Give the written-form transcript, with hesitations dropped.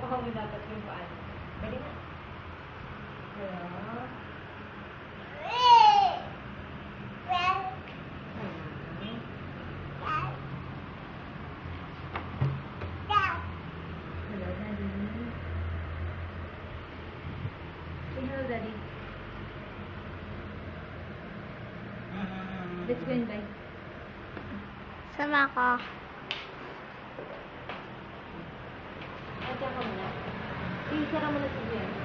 baka mo dapat yung paan. Dali na. Hello? Hello, Daddy. Say hello, Daddy. Let's go and buy. Sama ka. Ate, ako muna. Sige, sara mo na si Jen.